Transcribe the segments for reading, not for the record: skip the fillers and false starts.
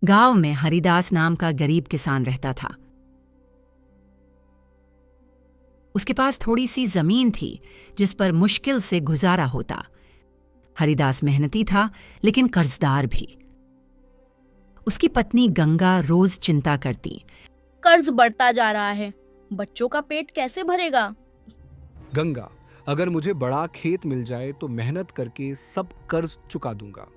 गांव में हरिदास नाम का गरीब किसान रहता था। उसके पास थोड़ी सी जमीन थी जिस पर मुश्किल से गुजारा होता। हरिदास मेहनती था लेकिन कर्जदार भी। उसकी पत्नी गंगा रोज चिंता करती। कर्ज बढ़ता जा रहा है, बच्चों का पेट कैसे भरेगा। गंगा, अगर मुझे बड़ा खेत मिल जाए तो मेहनत करके सब कर्ज चुका दूंगा।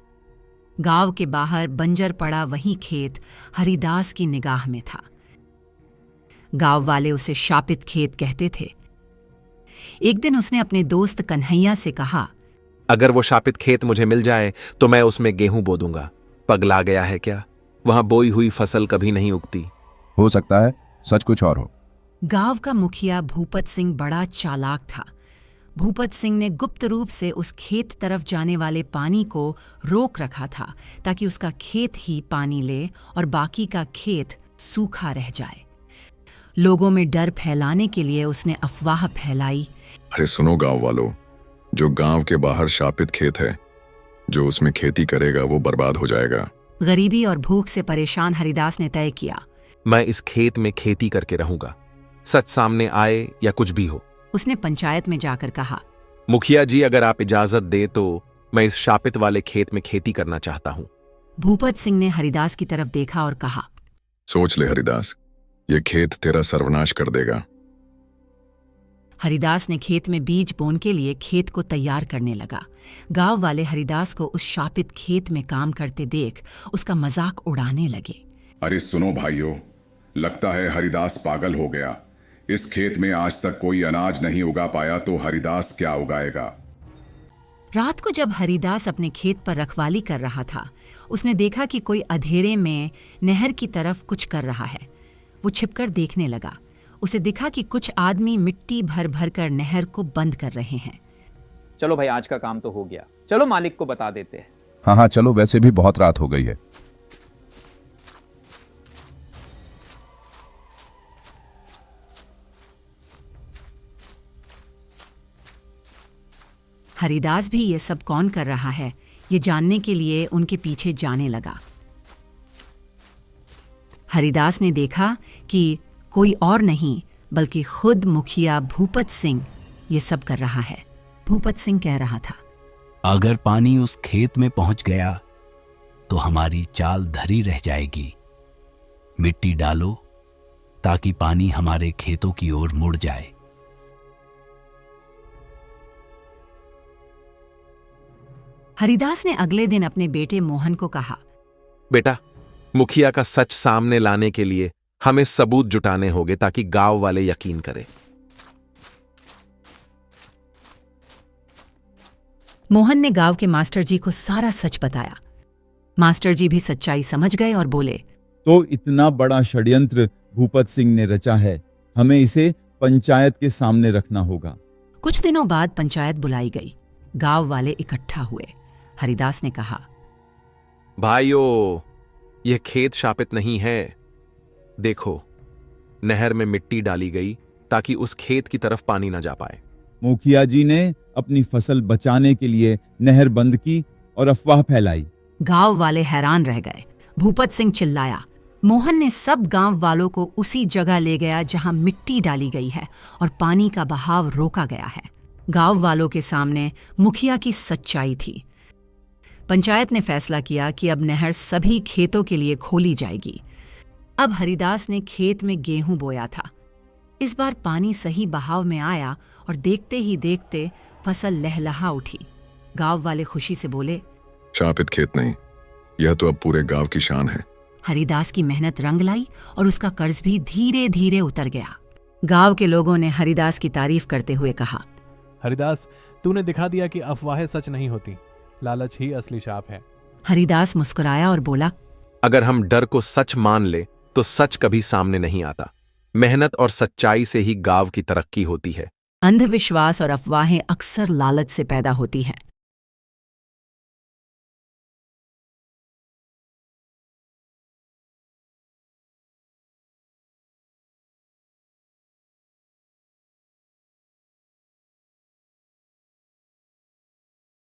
गांव के बाहर बंजर पड़ा वही खेत हरिदास की निगाह में था। गांव वाले उसे शापित खेत कहते थे। एक दिन उसने अपने दोस्त कन्हैया से कहा, अगर वो शापित खेत मुझे मिल जाए तो मैं उसमें गेहूं बो दूंगा। पगला गया है क्या? वहां बोई हुई फसल कभी नहीं उगती। हो सकता है सच कुछ और हो। गांव का मुखिया भूपत सिंह बड़ा चालाक था। भूपत सिंह ने गुप्त रूप से उस खेत तरफ जाने वाले पानी को रोक रखा था ताकि उसका खेत ही पानी ले और बाकी का खेत सूखा रह जाए। लोगों में डर फैलाने के लिए उसने अफवाह फैलाई। अरे सुनो गांव वालों, जो गांव के बाहर शापित खेत है, जो उसमें खेती करेगा वो बर्बाद हो जाएगा। गरीबी और भूख से परेशान हरिदास ने तय किया, मैं इस खेत में खेती करके रहूंगा, सच सामने आए या कुछ भी हो। उसने पंचायत में जाकर कहा, मुखिया जी, अगर आप इजाजत दे तो मैं इस शापित वाले खेत में खेती करना चाहता हूं। भूपत सिंह ने हरिदास की तरफ देखा और कहा, सोच ले हरिदास, ये खेत तेरा सर्वनाश कर देगा। हरिदास ने खेत में बीज बोने के लिए खेत को तैयार करने लगा। गांव वाले हरिदास को उस शापित खेत में काम करते देख उसका मजाक उड़ाने लगे। अरे सुनो भाइयों, लगता है हरिदास पागल हो गया। इस खेत में आज तक कोई अनाज नहीं उगा पाया तो हरिदास क्या उगाएगा। रात को जब हरिदास अपने खेत पर रखवाली कर रहा था, उसने देखा कि कोई अंधेरे में नहर की तरफ कुछ कर रहा है। वो छिपकर देखने लगा। उसे दिखा कि कुछ आदमी मिट्टी भर भर कर नहर को बंद कर रहे हैं। चलो भाई, आज का काम तो हो गया, चलो मालिक को बता देते हैं। हाँ चलो, वैसे भी बहुत रात हो गई है। हरिदास भी ये सब कौन कर रहा है ये जानने के लिए उनके पीछे जाने लगा। हरिदास ने देखा कि कोई और नहीं बल्कि खुद मुखिया भूपत सिंह ये सब कर रहा है। भूपत सिंह कह रहा था, अगर पानी उस खेत में पहुंच गया तो हमारी चाल धरी रह जाएगी। मिट्टी डालो ताकि पानी हमारे खेतों की ओर मुड़ जाए। हरिदास ने अगले दिन अपने बेटे मोहन को कहा, बेटा, मुखिया का सच सामने लाने के लिए हमें सबूत जुटाने होंगे ताकि गांव वाले यकीन करें। मोहन ने गांव के मास्टर जी को सारा सच बताया। मास्टर जी भी सच्चाई समझ गए और बोले, तो इतना बड़ा षड्यंत्र भूपत सिंह ने रचा है, हमें इसे पंचायत के सामने रखना होगा। कुछ दिनों बाद पंचायत बुलाई गई। गांव वाले इकट्ठा हुए। हरिदास ने कहा, भाइयों, यह खेत शापित नहीं है। देखो, नहर में मिट्टी डाली गई ताकि उस खेत की तरफ पानी न जा पाए। मुखिया जी ने अपनी फसल बचाने के लिए नहर बंद की और अफवाह फैलाई। गांव वाले हैरान रह गए। भूपत सिंह चिल्लाया। मोहन ने सब गांव वालों को उसी जगह ले गया जहां मिट्टी डाली गई है और पानी का बहाव रोका गया है। गांव वालों के सामने मुखिया की सच्चाई थी। पंचायत ने फैसला किया कि अब नहर सभी खेतों के लिए खोली जाएगी। अब हरिदास ने खेत में गेहूं बोया था। इस बार पानी सही बहाव में आया और देखते ही देखते फसल लहलहा उठी। गांव वाले खुशी से बोले, शापित खेत नहीं, यह तो अब पूरे गांव की शान है। हरिदास की मेहनत रंग लाई और उसका कर्ज भी धीरे धीरे उतर गया। गांव के लोगों ने हरिदास की तारीफ करते हुए कहा, हरिदास, तूने दिखा दिया कि अफवाहें सच नहीं होती, लालच ही असली शाप है। हरिदास मुस्कुराया और बोला, अगर हम डर को सच मान ले तो सच कभी सामने नहीं आता। मेहनत और सच्चाई से ही गांव की तरक्की होती है। अंधविश्वास और अफवाहें अक्सर लालच से पैदा होती हैं।